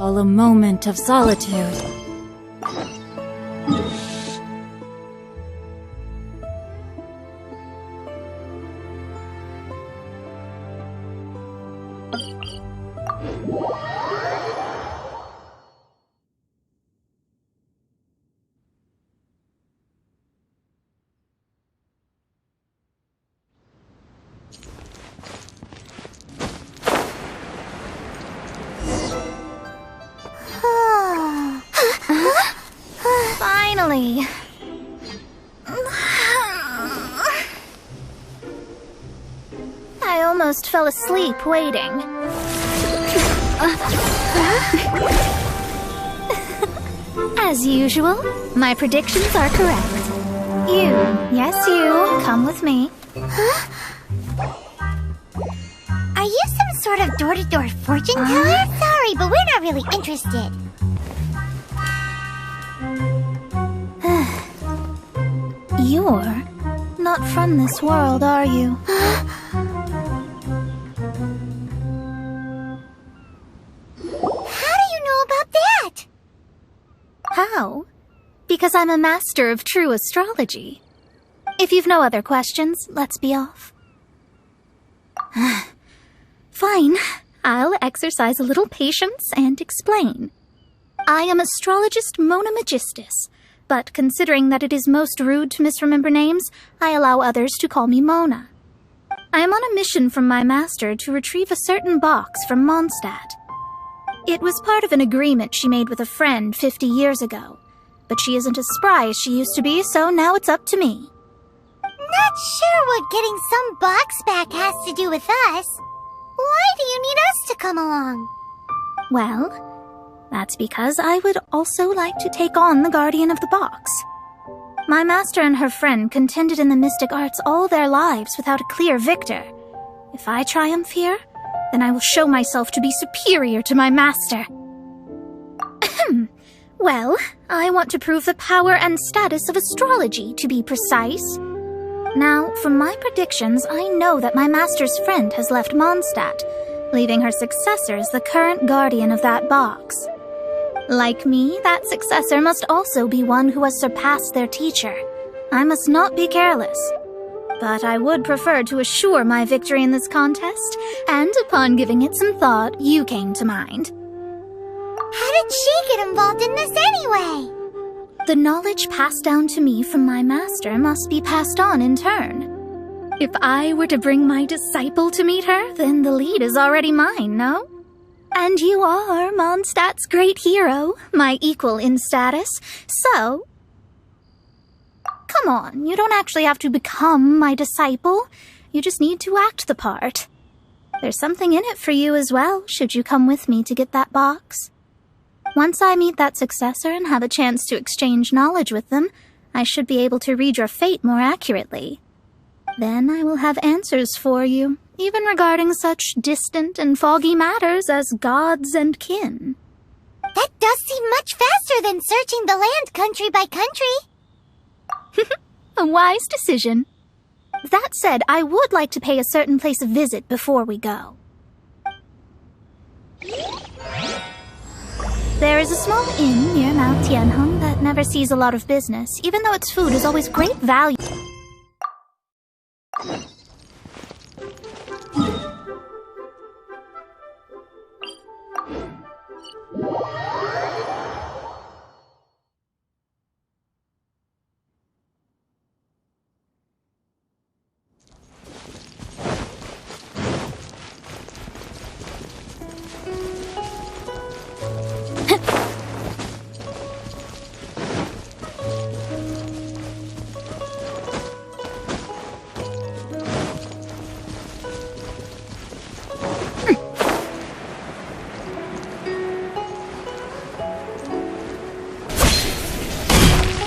Call a moment of solitude. Finally. I almost fell asleep waiting. As usual, my predictions are correct. You, yes you, come with me. Are you some sort of door-to-door fortune teller? Sorry, but we're not really interested. You're not from this world, are you? How do you know about that? How? Because I'm a master of true astrology. If you've no other questions, let's be off. Fine. I'll exercise a little patience and explain. I am astrologist Mona Magistus, but considering that it is most rude to misremember names, I allow others to call me Mona. I am on a mission from my master to retrieve a certain box from Mondstadt. It was part of an agreement she made with a friend 50 years ago, but she isn't as spry as she used to be, so now it's up to me. Not sure what getting some box back has to do with us. Why do you need us to come along? Well, that's because I would also like to take on the guardian of the box. My master and her friend contended in the mystic arts all their lives without a clear victor. If I triumph here, then I will show myself to be superior to my master. Well, I want to prove the power and status of astrology, to be precise. Now, from my predictions, I know that my master's friend has left Mondstadt, leaving her successor as the current guardian of that box. Like me, that successor must also be one who has surpassed their teacher. I must not be careless. But I would prefer to assure my victory in this contest, and upon giving it some thought, you came to mind. How did she get involved in this anyway? The knowledge passed down to me from my master must be passed on in turn. If I were to bring my disciple to meet her, then the lead is already mine, no? And you are Mondstadt's great hero, my equal in status, so... Come on, you don't actually have to become my disciple. You just need to act the part. There's something in it for you as well, should you come with me to get that box. Once I meet that successor and have a chance to exchange knowledge with them, I should be able to read your fate more accurately. Then I will have answers for you, even regarding such distant and foggy matters as gods and kin. That does seem much faster than searching the land country by country. A wise decision. That said, I would like to pay a certain place a visit before we go. There is a small inn near Mount Tianheng that never sees a lot of business, even though its food is always great value.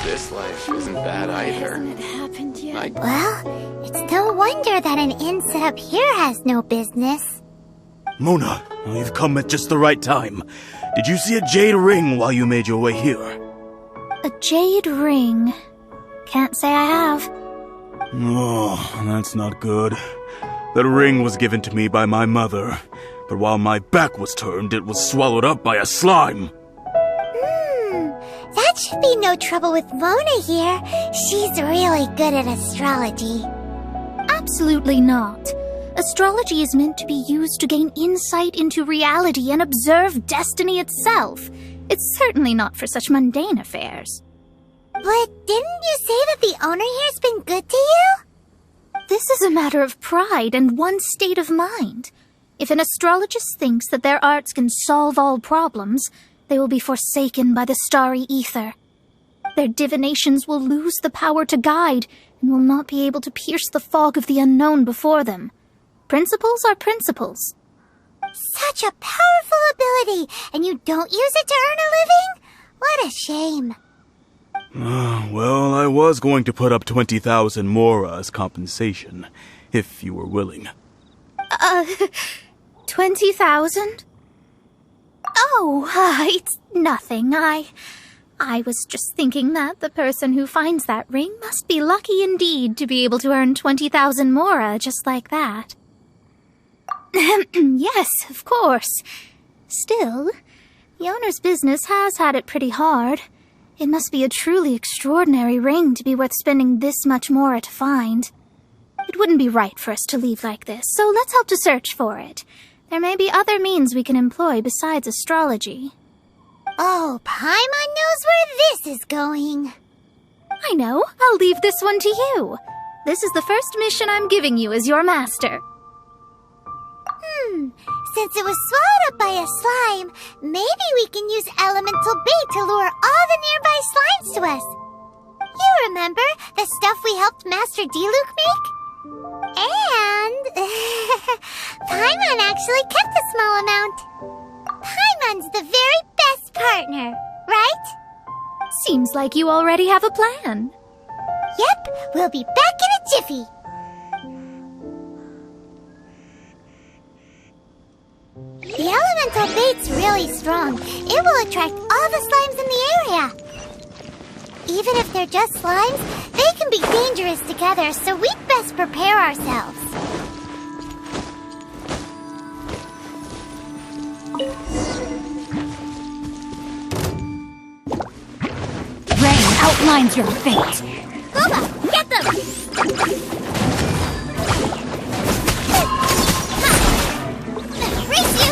This life isn't bad either. Hasn't it happened yet? Well, it's no wonder that an inn set up here has no business. Mona, you've come at just the right time. Did you see a jade ring while you made your way here? A jade ring. Can't say I have. Oh, that's not good. That ring was given to me by my mother. but while my back was turned, it was swallowed up by a slime. That should be no trouble with Mona here. She's really good at astrology. Absolutely not. Astrology is meant to be used to gain insight into reality and observe destiny itself. It's certainly not for such mundane affairs. But didn't you say that the owner here's been good to you? This is a matter of pride and one's state of mind. If an astrologist thinks that their arts can solve all problems, they will be forsaken by the starry ether. Their divinations will lose the power to guide and will not be able to pierce the fog of the unknown before them. Principles are principles. Such a powerful ability, and you don't use it to earn a living? What a shame. Well, I was going to put up 20,000 mora as compensation, if you were willing. 20,000? Oh, it's nothing. I was just thinking that the person who finds that ring must be lucky indeed to be able to earn 20,000 mora just like that. Yes, of course. Still, the owner's business has had it pretty hard. It must be a truly extraordinary ring to be worth spending this much mora to find. It wouldn't be right for us to leave like this, so let's help to search for it. There may be other means we can employ besides astrology. Oh, Paimon knows where this is going. I know. I'll leave this one to you. This is the first mission I'm giving you as your master. Since it was swallowed up by a slime, maybe we can use elemental bait to lure all the nearby slimes to us. You remember the stuff we helped Master Diluc make? And Paimon actually kept a small amount. Paimon's the very best partner, right? Seems like you already have a plan. Yep, we'll be back in a jiffy. The elemental bait's really strong. It will attract all the slimes in the area. Even if they're just slimes, they can be dangerous together, so we'd best prepare ourselves. Rain outlines your fate. Booba, get them! Race you!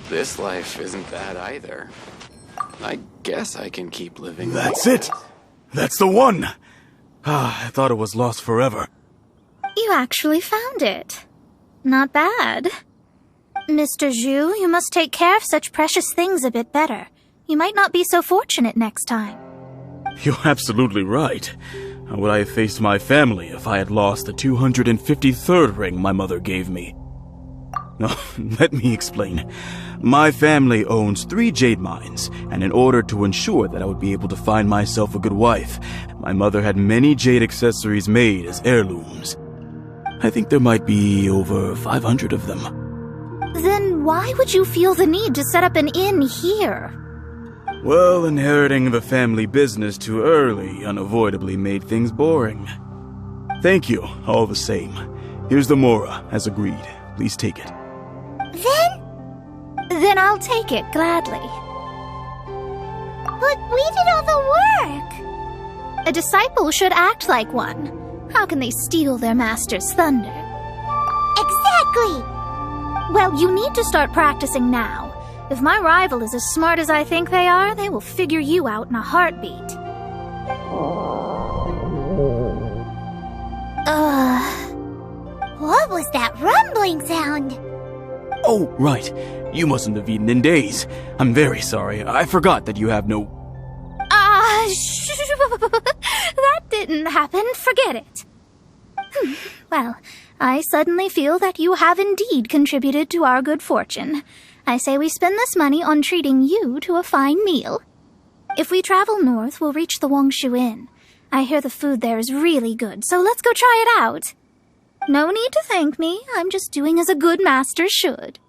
This life isn't bad either. I guess I can keep living. That's it! That's the one! I thought it was lost forever. You actually found it. Not bad. Mr. Zhu, you must take care of such precious things a bit better. You might not be so fortunate next time. You're absolutely right. How would I have faced my family if I had lost the 253rd ring my mother gave me? No, let me explain. My family owns 3 jade mines, and in order to ensure that I would be able to find myself a good wife, my mother had many jade accessories made as heirlooms. I think there might be over 500 of them. Then why would you feel the need to set up an inn here? Well, inheriting the family business too early unavoidably made things boring. Thank you, all the same. Here's the mora, as agreed. Please take it. Then I'll take it, gladly. But we did all the work! A disciple should act like one. How can they steal their master's thunder? Exactly! Well, you need to start practicing now. If my rival is as smart as I think they are, they will figure you out in a heartbeat. What was that rumbling sound? Oh, right. You mustn't have eaten in days. I'm very sorry. I forgot that you have no... That didn't happen. Forget it. Well, I suddenly feel that you have indeed contributed to our good fortune. I say we spend this money on treating you to a fine meal. If we travel north, we'll reach the Wongshu Inn. I hear the food there is really good, so let's go try it out. No need to thank me. I'm just doing as a good master should.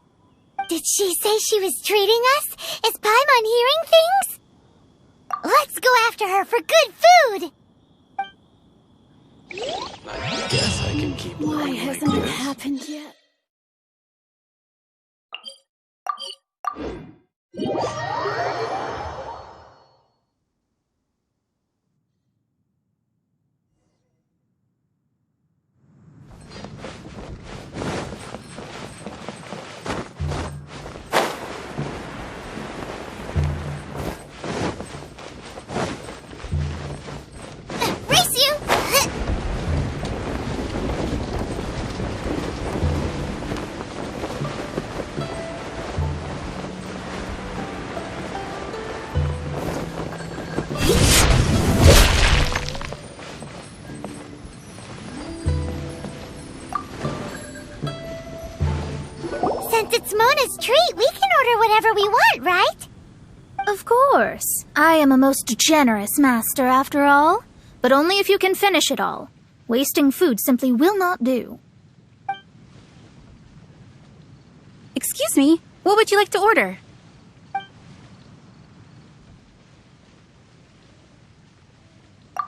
Did she say she was treating us? Is Paimon hearing things? Let's go after her for good food! I guess I can keep living Why like hasn't it this. happened yet? Race you! Since it's Mona's treat, we can order whatever we want, right? Of course. I am a most generous master, after all. But only if you can finish it all. Wasting food simply will not do. Excuse me, what would you like to order?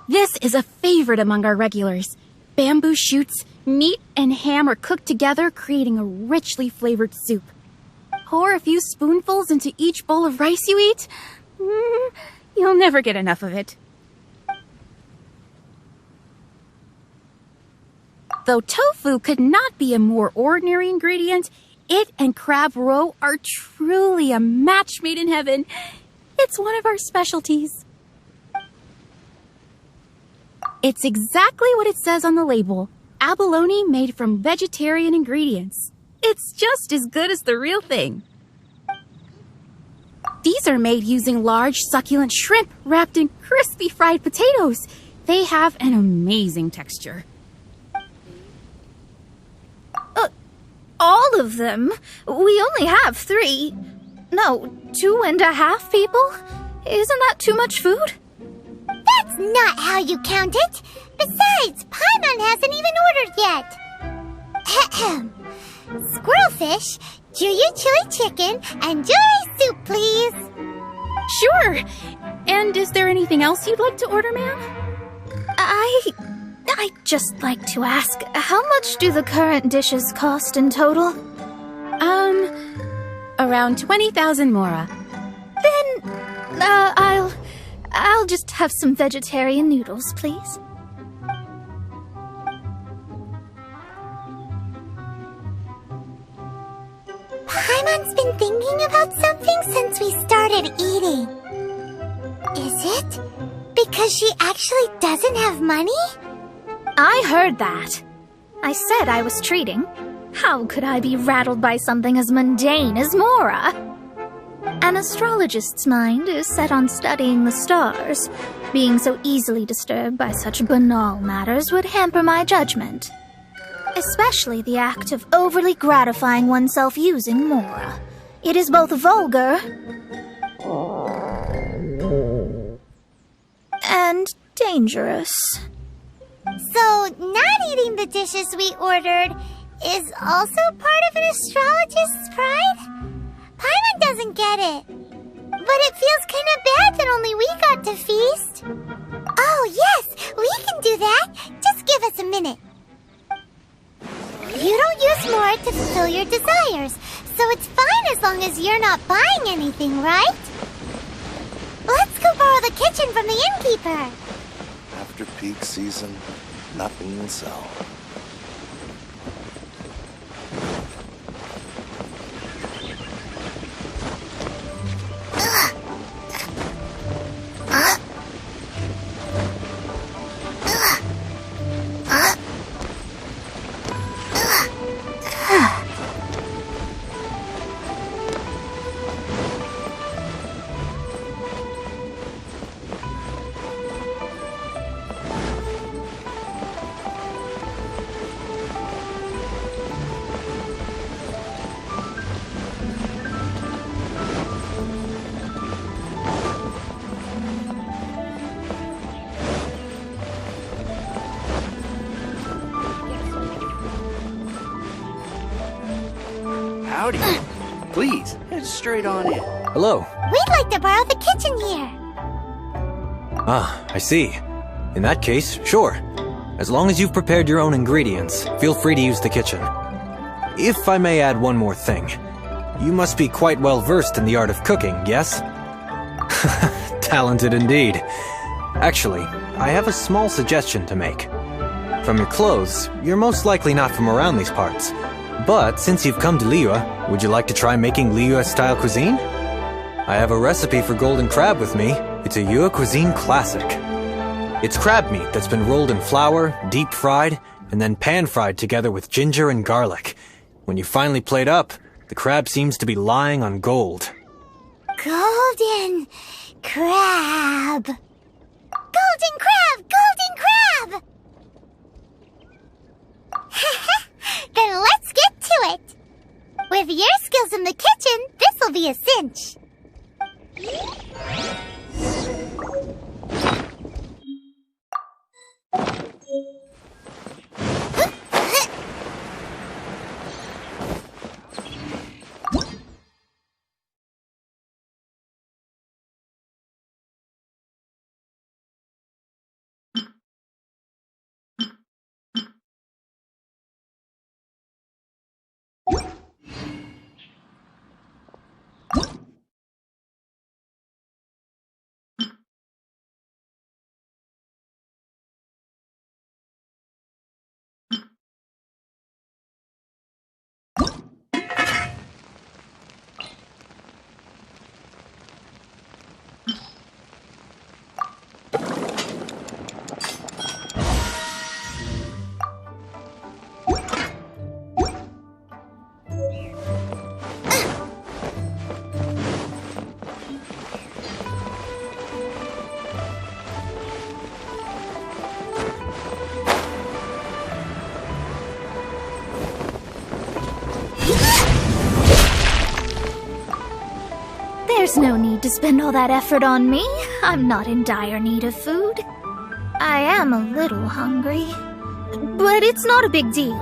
This is a favorite among our regulars. Bamboo shoots, meat and ham are cooked together, creating a richly flavored soup. Pour a few spoonfuls into each bowl of rice you eat. You'll never get enough of it. Though tofu could not be a more ordinary ingredient, it and crab roe are truly a match made in heaven. It's one of our specialties. It's exactly what it says on the label. Abalone made from vegetarian ingredients. It's just as good as the real thing. These are made using large, succulent shrimp wrapped in crispy fried potatoes. They have an amazing texture. All of them? We only have 3. No, 2.5 people? Isn't that too much food? That's not how you count it. Besides, Paimon hasn't even ordered yet. Ahem. Squirrelfish, Juyu chili chicken, and jewelry soup, please. Sure. And is there anything else you'd like to order, ma'am? I'd just like to ask, how much do the current dishes cost in total? Around 20,000 mora. Then, I'll just have some vegetarian noodles, please. Paimon's been thinking about something since we started eating. Is it because she actually doesn't have money? I heard that. I said I was treating. How could I be rattled by something as mundane as Mora? An astrologist's mind is set on studying the stars. Being so easily disturbed by such banal matters would hamper my judgment. Especially the act of overly gratifying oneself using Mora. It is both vulgar and dangerous. So, not eating the dishes we ordered is also part of an astrologist's pride? Paimon doesn't get it. But it feels kind of bad that only we got to feast. Oh, yes, we can do that. Just give us a minute. You don't use more to fulfill your desires, so it's fine as long as you're not buying anything, right? Let's go borrow the kitchen from the innkeeper. After peak season, nothing will sell. Howdy. Please, head straight on in. Hello. We'd like to borrow the kitchen here. Ah, I see. In that case, sure. As long as you've prepared your own ingredients, feel free to use the kitchen. If I may add one more thing. You must be quite well versed in the art of cooking, yes? Talented indeed. Actually, I have a small suggestion to make. From your clothes, you're most likely not from around these parts. But since you've come to Liyue, would you like to try making Liyue-style cuisine? I have a recipe for golden crab with me. It's a Yue cuisine classic. It's crab meat that's been rolled in flour, deep-fried, and then pan-fried together with ginger and garlic. When you finally plate up, the crab seems to be lying on gold. Golden crab. Golden crab! Golden crab! Then let's get to it. With your skills in the kitchen, this'll be a cinch. There's no need to spend all that effort on me. I'm not in dire need of food. I am a little hungry, but it's not a big deal.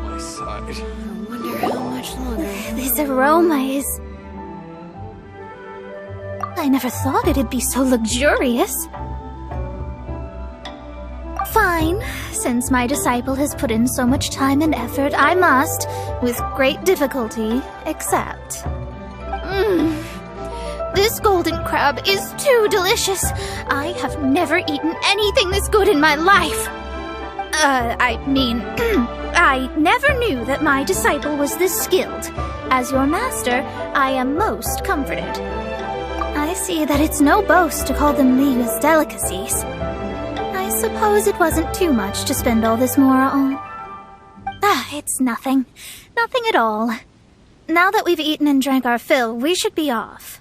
My side. I wonder how much longer. This aroma is... I never thought it'd be so luxurious. Fine. Since my disciple has put in so much time and effort, I must, with great difficulty, accept. This golden crab is too delicious. I have never eaten anything this good in my life. I never knew that my disciple was this skilled. As your master, I am most comforted. I see that it's no boast to call them Liyue's delicacies. I suppose it wasn't too much to spend all this Mora on. It's nothing. Nothing at all. Now that we've eaten and drank our fill, we should be off.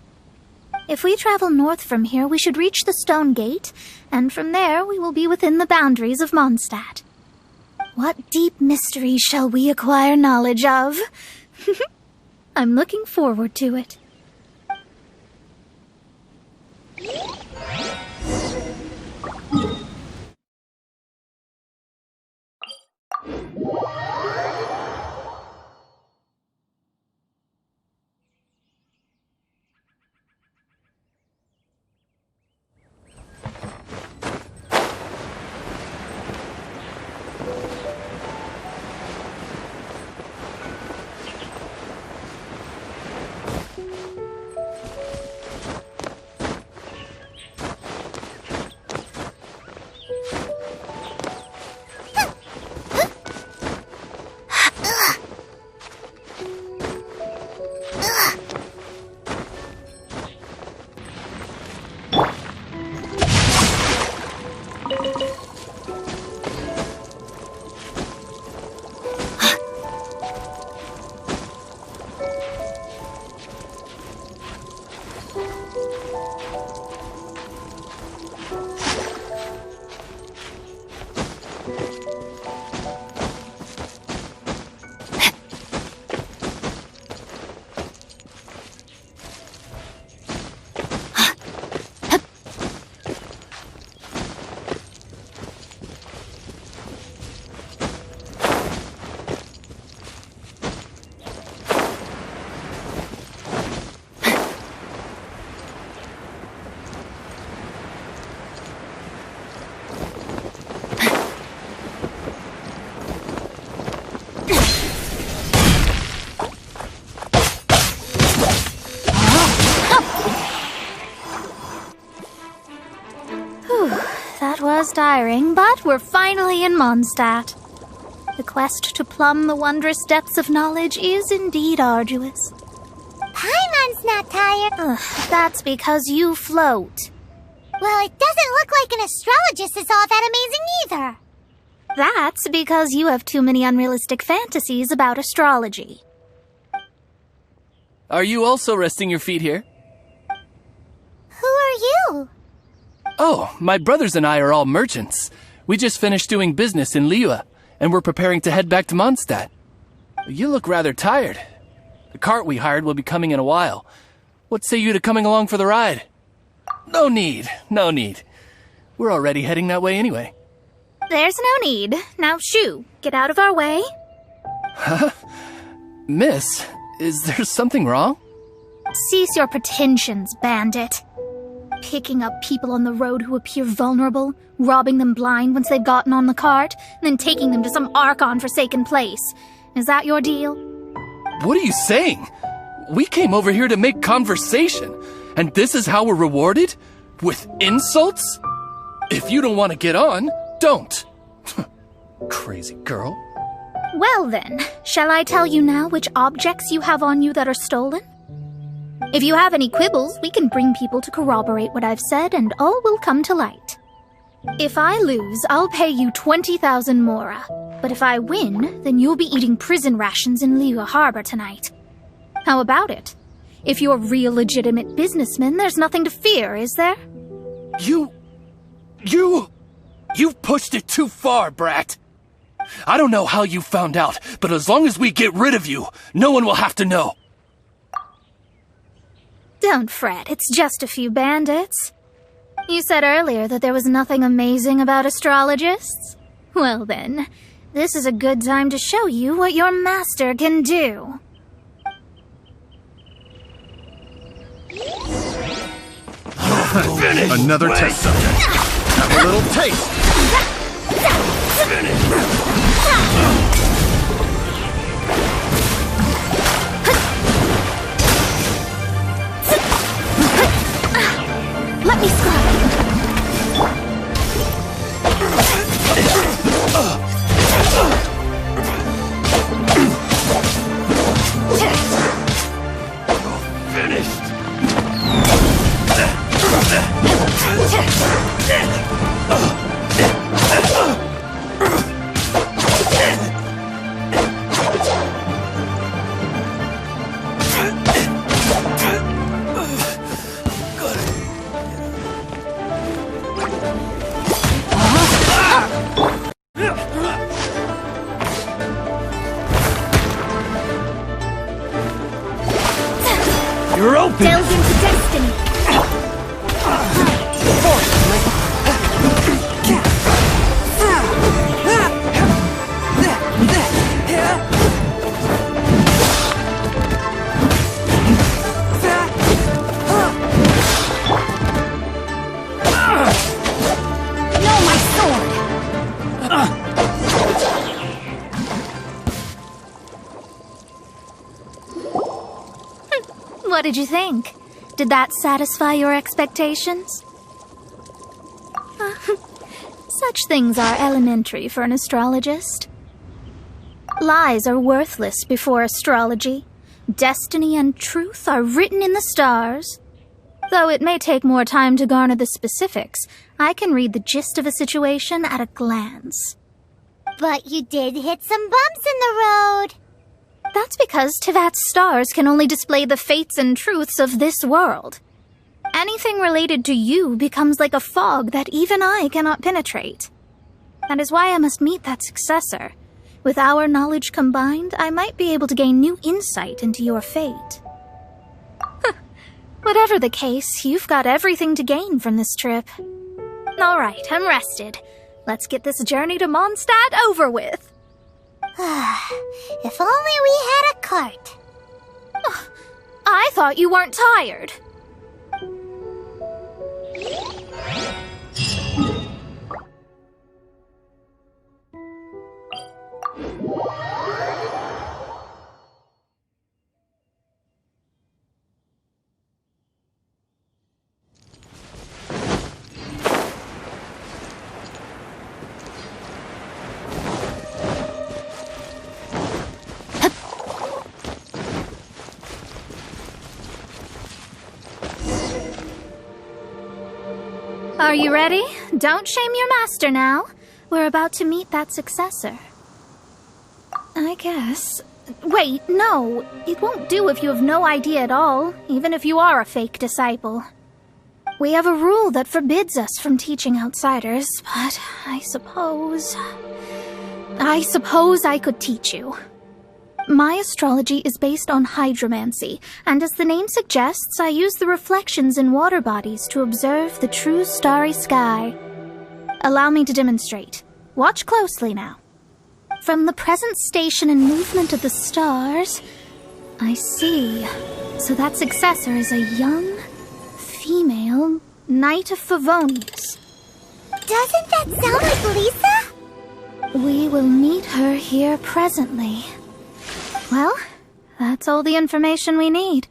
If we travel north from here, we should reach the Stone Gate, and from there we will be within the boundaries of Mondstadt. What deep mysteries shall we acquire knowledge of? I'm looking forward to it. That was tiring, but we're finally in Mondstadt. The quest to plumb the wondrous depths of knowledge is indeed arduous. Paimon's not tired. That's because you float. Well, it doesn't look like an astrologist is all that amazing either. That's because you have too many unrealistic fantasies about astrology. Are you also resting your feet here? Who are you? Oh, my brothers and I are all merchants. We just finished doing business in Liyue, and we're preparing to head back to Mondstadt. You look rather tired. The cart we hired will be coming in a while. What say you to coming along for the ride? No need. We're already heading that way anyway. There's no need. Now shoo, get out of our way. Huh? Miss, is there something wrong? Cease your pretensions, bandit. Picking up people on the road who appear vulnerable, robbing them blind once they've gotten on the cart, and then taking them to some Archon-forsaken place. Is that your deal? What are you saying? We came over here to make conversation, and this is how we're rewarded? With insults? If you don't want to get on, don't. Crazy girl. Well then, shall I tell you now which objects you have on you that are stolen? If you have any quibbles, we can bring people to corroborate what I've said, and all will come to light. If I lose, I'll pay you 20,000 mora. But if I win, then you'll be eating prison rations in Liyue Harbor tonight. How about it? If you're real legitimate businessmen, there's nothing to fear, is there? You've pushed it too far, brat. I don't know how you found out, but as long as we get rid of you, no one will have to know. Don't fret, it's just a few bandits. You said earlier that there was nothing amazing about astrologists? Well then, this is a good time to show you what your master can do. Another test subject. Have a little taste. Let me slide. You're open! Delve into destiny! What did you think? Did that satisfy your expectations? Such things are elementary for an astrologist. Lies are worthless before astrology. Destiny and truth are written in the stars. Though it may take more time to garner the specifics, I can read the gist of a situation at a glance. But you did hit some bumps in the road. That's because Tevat's stars can only display the fates and truths of this world. Anything related to you becomes like a fog that even I cannot penetrate. That is why I must meet that successor. With our knowledge combined, I might be able to gain new insight into your fate. Whatever the case, you've got everything to gain from this trip. All right, I'm rested. Let's get this journey to Mondstadt over with. If only we had a cart. I thought you weren't tired. Are you ready? Don't shame your master now. We're about to meet that successor. I guess. Wait, no. It won't do if you have no idea at all, even if you are a fake disciple. We have a rule that forbids us from teaching outsiders, but I suppose I could teach you. My astrology is based on hydromancy, and as the name suggests, I use the reflections in water bodies to observe the true starry sky. Allow me to demonstrate. Watch closely now. From the present station and movement of the stars, I see. So that successor is a young, female Knight of Favonius. Doesn't that sound like Lisa? We will meet her here presently. Well, that's all the information we need.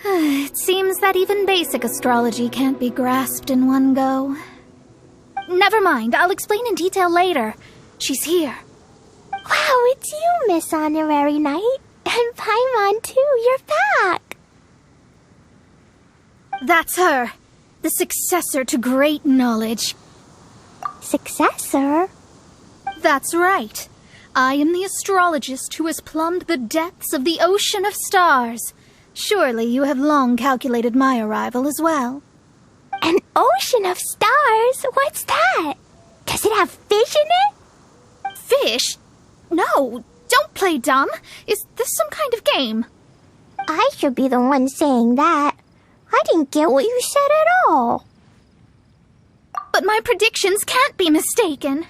It seems that even basic astrology can't be grasped in one go. Never mind, I'll explain in detail later. She's here. Wow, it's you, Miss Honorary Knight. And Paimon, too, you're back. That's her. The successor to great knowledge. Successor? That's right. I am the astrologist who has plumbed the depths of the ocean of stars. Surely you have long calculated my arrival as well. An ocean of stars? What's that? Does it have fish in it? Fish? No, don't play dumb. Is this some kind of game? I should be the one saying that. I didn't get what you said at all. But my predictions can't be mistaken.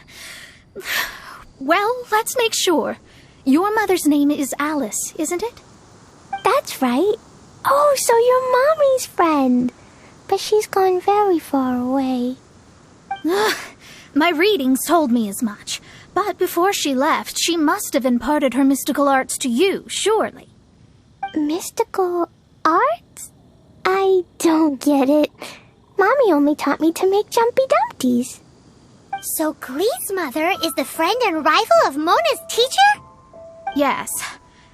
Well, let's make sure. Your mother's name is Alice, isn't it? That's right. Oh, so you're Mommy's friend. But she's gone very far away. My readings told me as much. But before she left, she must have imparted her mystical arts to you, surely. Mystical arts? I don't get it. Mommy only taught me to make Jumpy Dumpties. So Glee's mother is the friend and rival of Mona's teacher? Yes.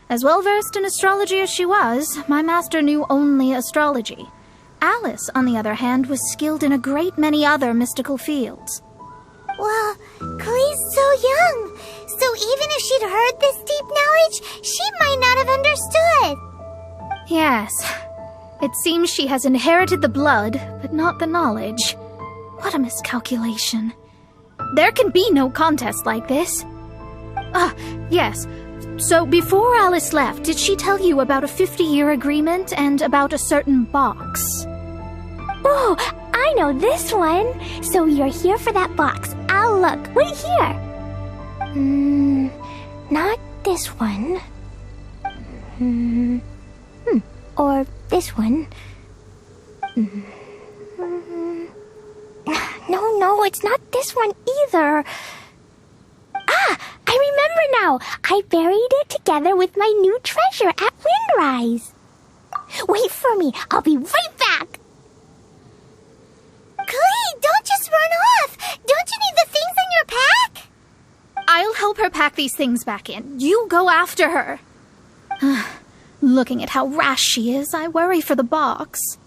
As well-versed in astrology as she was, my master knew only astrology. Alice, on the other hand, was skilled in a great many other mystical fields. Well, Glee's so young, so even if she'd heard this deep knowledge, she might not have understood. Yes. It seems she has inherited the blood, but not the knowledge. What a miscalculation. There can be no contest like this. Yes. So before Alice left, did she tell you about a 50-year agreement and about a certain box? Oh, I know this one. So you're here for that box. I'll look. Wait here. Not this one. Or this one. No, it's not this one either. Ah, I remember now. I buried it together with my new treasure at Windrise. Wait for me. I'll be right back. Clee, don't just run off. Don't you need the things in your pack? I'll help her pack these things back in. You go after her. Looking at how rash she is, I worry for the box.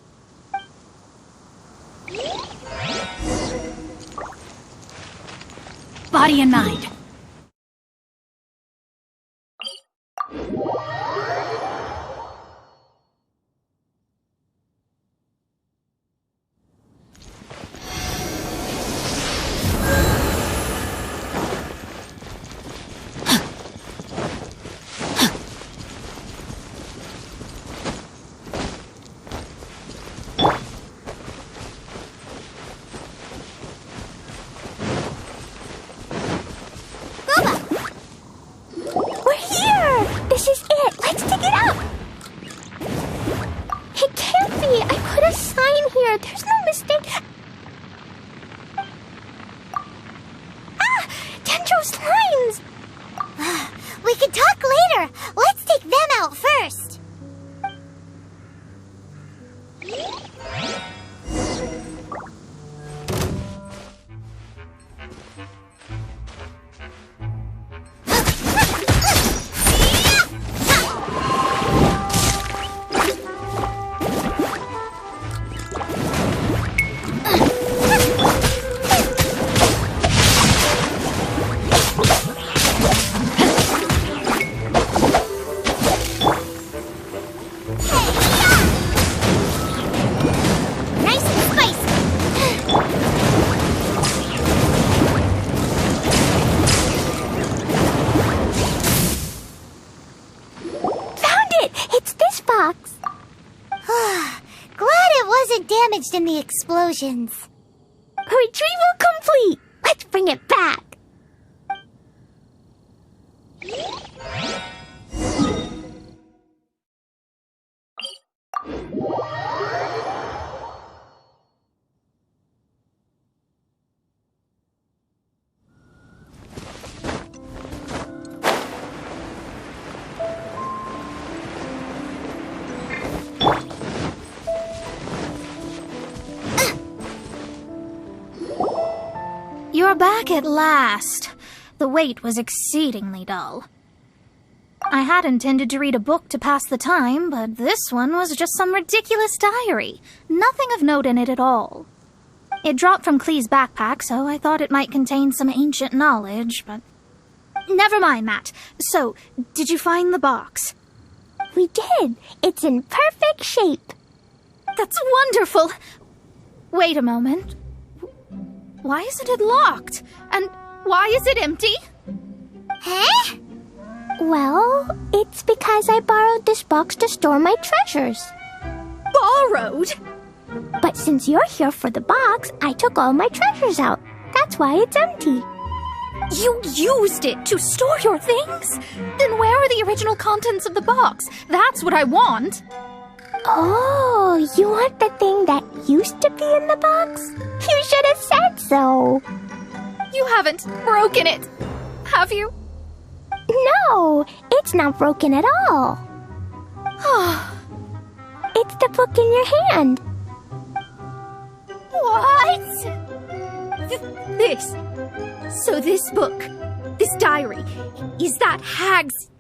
Body and mind. This is it. Let's dig it up. It can't be. I put a sign here. There's no mistake. Ah! Dendro's lines! We can talk later. Let's take them out first. Damaged in the explosions. Retrieval complete! Let's bring it back! You're back at last. The wait was exceedingly dull. I had intended to read a book to pass the time, but this one was just some ridiculous diary. Nothing of note in it at all. It dropped from Clee's backpack, so I thought it might contain some ancient knowledge, but... Never mind that. So, did you find the box? We did. It's in perfect shape. That's wonderful. Wait a moment. Why isn't it locked? And why is it empty? Huh? Well, it's because I borrowed this box to store my treasures. Borrowed? But since you're here for the box, I took all my treasures out. That's why it's empty. You used it to store your things? Then where are the original contents of the box? That's what I want. Oh, you want the thing that used to be in the box? You should have said so. You haven't broken it, have you? No, it's not broken at all. It's the book in your hand. What? This. So this book, this diary, is that Hag's...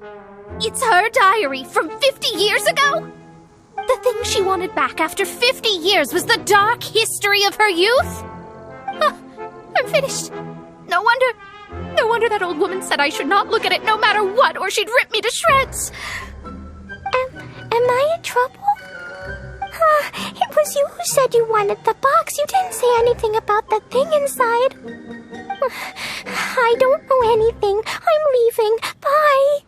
It's her diary from 50 years ago? The thing she wanted back after 50 years was the dark history of her youth? I'm finished. No wonder that old woman said I should not look at it no matter what, or she'd rip me to shreds. Am I in trouble? It was you who said you wanted the box. You didn't say anything about the thing inside. I don't know anything. I'm leaving. Bye.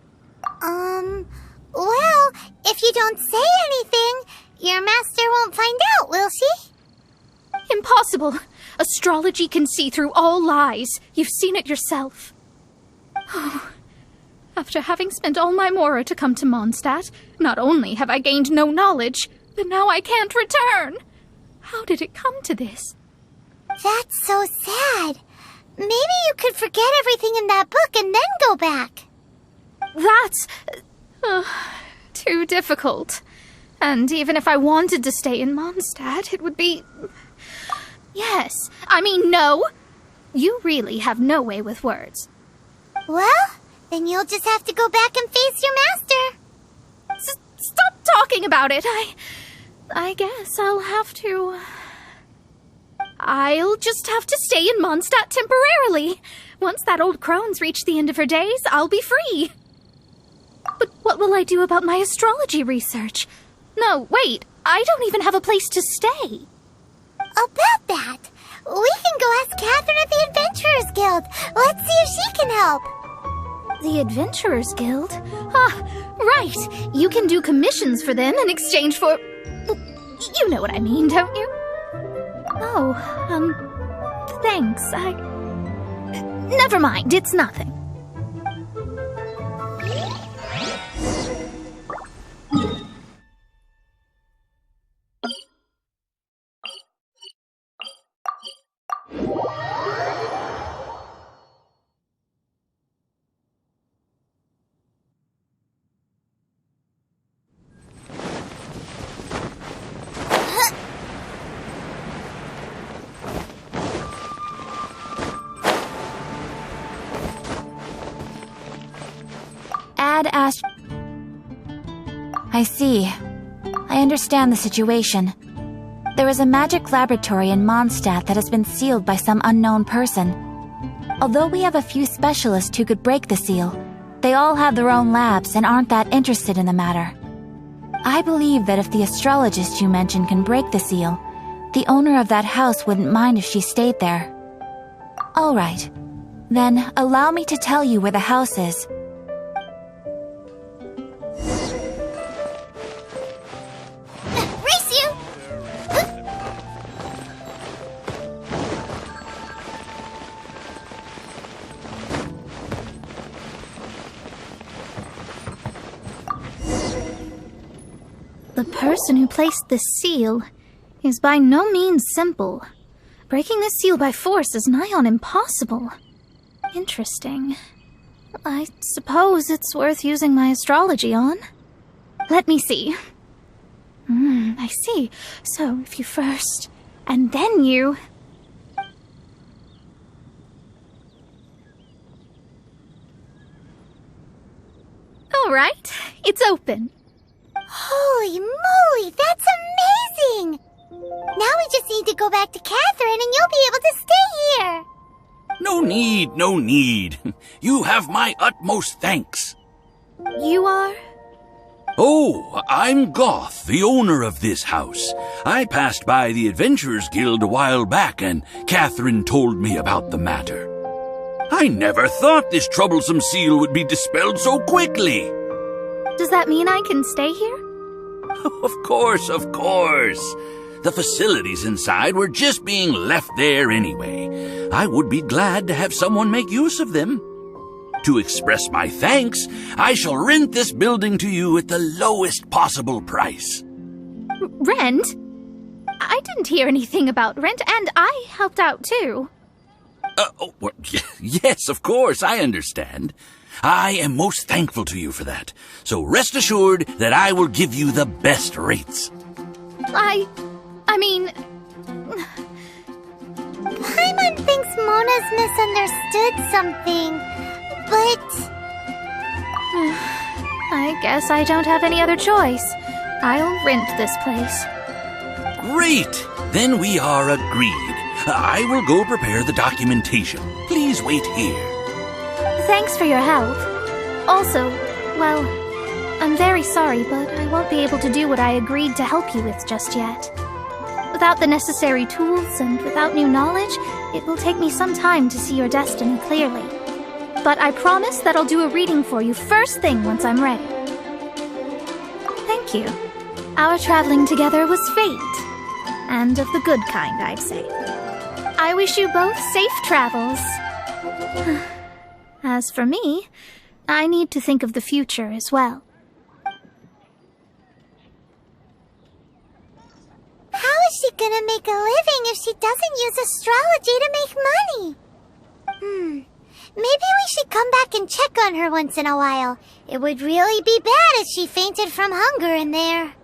you don't say anything, your master won't find out, will she? Impossible! Astrology can see through all lies. You've seen it yourself. After having spent all my mora to come to Mondstadt, not only have I gained no knowledge, but now I can't return. How did it come to this? That's so sad. Maybe you could forget everything in that book and then go back. That's too difficult. And even if I wanted to stay in Mondstadt, it would be... Yes, I mean no. You really have no way with words. Well, then you'll just have to go back and face your master. Stop talking about it. I guess I'll have to... I'll just have to stay in Mondstadt temporarily. Once that old crone's reached the end of her days, I'll be free. But what will I do about my astrology research? No, wait, I don't even have a place to stay. About that, we can go ask Catherine at the Adventurers Guild. Let's see if she can help. The Adventurers Guild? Ah, right. You can do commissions for them in exchange for... You know what I mean, don't you? Oh, thanks. Never mind, it's nothing. I see. I understand the situation. There is a magic laboratory in Mondstadt that has been sealed by some unknown person. Although we have a few specialists who could break the seal, they all have their own labs and aren't that interested in the matter. I believe that if the astrologist you mentioned can break the seal, the owner of that house wouldn't mind if she stayed there. All right. Then allow me to tell you where the house is. The person who placed this seal is by no means simple. Breaking this seal by force is nigh on impossible. Interesting. I suppose it's worth using my astrology on. Let me see. I see. So if you first, and then you... All right, it's open. Holy moly, that's amazing! Now we just need to go back to Catherine and you'll be able to stay here. No need, no need. You have my utmost thanks. You are? Oh, I'm Goth, the owner of this house. I passed by the Adventurers Guild a while back and Catherine told me about the matter. I never thought this troublesome seal would be dispelled so quickly. Does that mean I can stay here? Of course, of course. The facilities inside were just being left there anyway. I would be glad to have someone make use of them. To express my thanks, I shall rent this building to you at the lowest possible price. Rent? I didn't hear anything about rent, and I helped out too. Yes, of course, I understand. I am most thankful to you for that. So rest assured that I will give you the best rates. I mean... Paimon thinks Mona's misunderstood something, but... I guess I don't have any other choice. I'll rent this place. Great! Then we are agreed. I will go prepare the documentation. Please wait here. Thanks for your help. Also, well, I'm very sorry, but I won't be able to do what I agreed to help you with just yet. Without the necessary tools and without new knowledge, it will take me some time to see your destiny clearly. But I promise that I'll do a reading for you first thing once I'm ready. Thank Thank you. Our traveling together was fate. And of the good kind, I'd say. I wish you both safe travels. As for me, I need to think of the future as well. How is she gonna make a living if she doesn't use astrology to make money? Maybe we should come back and check on her once in a while. It would really be bad if she fainted from hunger in there.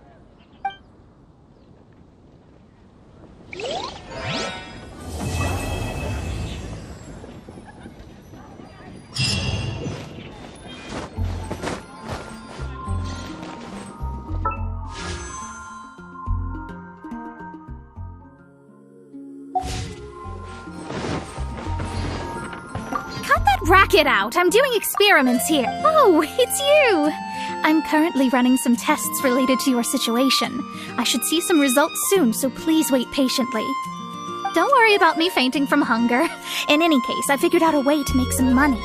Racket out! I'm doing experiments here. Oh, it's you! I'm currently running some tests related to your situation. I should see some results soon, so please wait patiently. Don't worry about me fainting from hunger. In any case, I figured out a way to make some money.